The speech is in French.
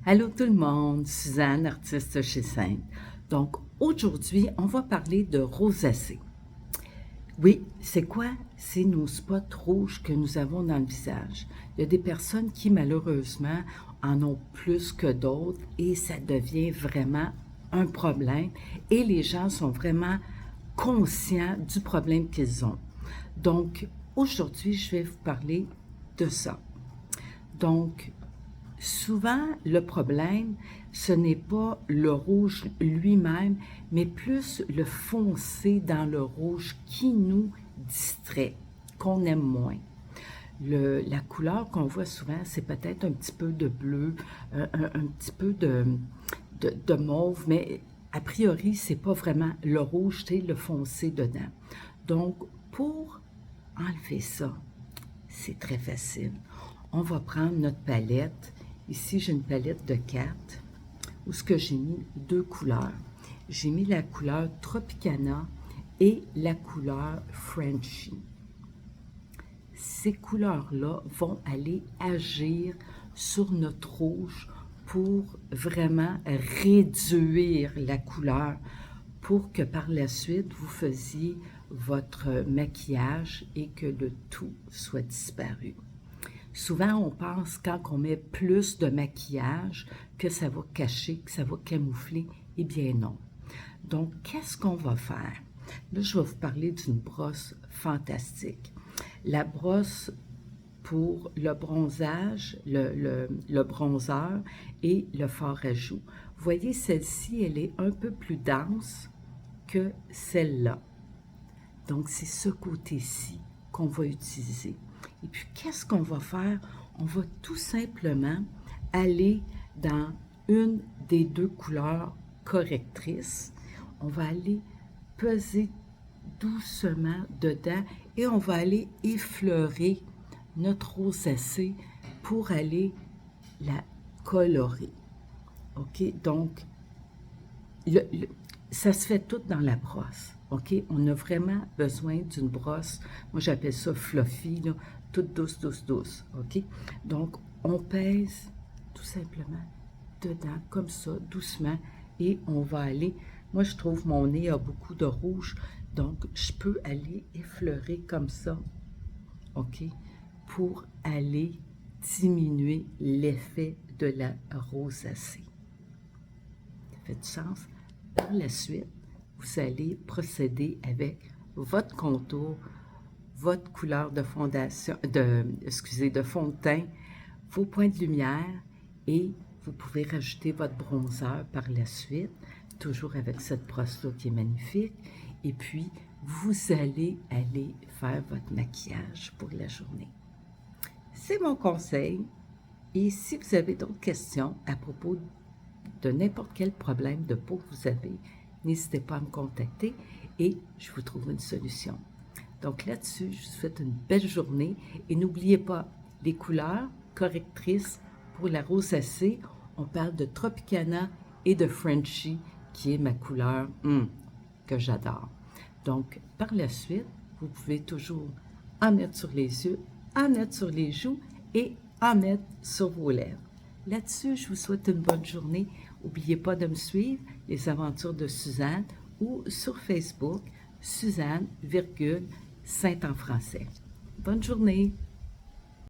Allô tout le monde, Suzanne, artiste chez Sainte. Donc aujourd'hui, on va parler de rosacée. Oui, c'est quoi? C'est nos spots rouges que nous avons dans le visage. Il y a des personnes qui malheureusement en ont plus que d'autres et ça devient vraiment un problème et les gens sont vraiment conscients du problème qu'ils ont. Donc aujourd'hui, je vais vous parler de ça. Donc, souvent, le problème, ce n'est pas le rouge lui-même, mais plus le foncé dans le rouge qui nous distrait, qu'on aime moins. La couleur qu'on voit souvent, c'est peut-être un petit peu de bleu, un petit peu de mauve, mais a priori, c'est pas vraiment le rouge, c'est le foncé dedans. Donc, pour enlever ça, c'est très facile. On va prendre notre palette. Ici, j'ai une palette de 4 où ce que j'ai mis 2 couleurs. J'ai mis la couleur Tropicana et la couleur Frenchy. Ces couleurs-là vont aller agir sur notre rouge pour vraiment réduire la couleur pour que par la suite, vous faisiez votre maquillage et que le tout soit disparu. Souvent, on pense quand on met plus de maquillage que ça va cacher, que ça va camoufler. Eh bien non. Donc, qu'est-ce qu'on va faire? Là, je vais vous parler d'une brosse fantastique. La brosse pour le bronzage, le bronzeur et le fard à joues. Vous voyez, celle-ci, elle est un peu plus dense que celle-là. Donc, c'est ce côté-ci qu'on va utiliser. Et puis, qu'est-ce qu'on va faire? On va tout simplement aller dans une des 2 couleurs correctrices. On va aller peser doucement dedans et on va aller effleurer notre rosacée pour aller la colorer. OK? Donc, ça se fait tout dans la brosse. OK? On a vraiment besoin d'une brosse. Moi, j'appelle ça fluffy, là, toute douce, douce, douce. OK? Donc, on pèse tout simplement dedans, comme ça, doucement, et on va aller. Moi, je trouve mon nez a beaucoup de rouge, donc je peux aller effleurer comme ça, OK? Pour aller diminuer l'effet de la rosacée. Ça fait du sens? Par la suite, vous allez procéder avec votre contour, votre couleur de fondation, de fond de teint, vos points de lumière et vous pouvez rajouter votre bronzeur par la suite, toujours avec cette brosse-là qui est magnifique. Et puis, vous allez aller faire votre maquillage pour la journée. C'est mon conseil. Et si vous avez d'autres questions à propos de n'importe quel problème de peau que vous avez, n'hésitez pas à me contacter et je vous trouve une solution. Donc là-dessus, je vous souhaite une belle journée et n'oubliez pas les couleurs correctrices pour la rosacée. On parle de Tropicana et de Frenchy qui est ma couleur que j'adore. Donc par la suite, vous pouvez toujours en mettre sur les yeux, en mettre sur les joues et en mettre sur vos lèvres. Là-dessus, je vous souhaite une bonne journée. N'oubliez pas de me suivre, les aventures de Suzanne, ou sur Facebook, Suzanne, Sainte en français. Bonne journée!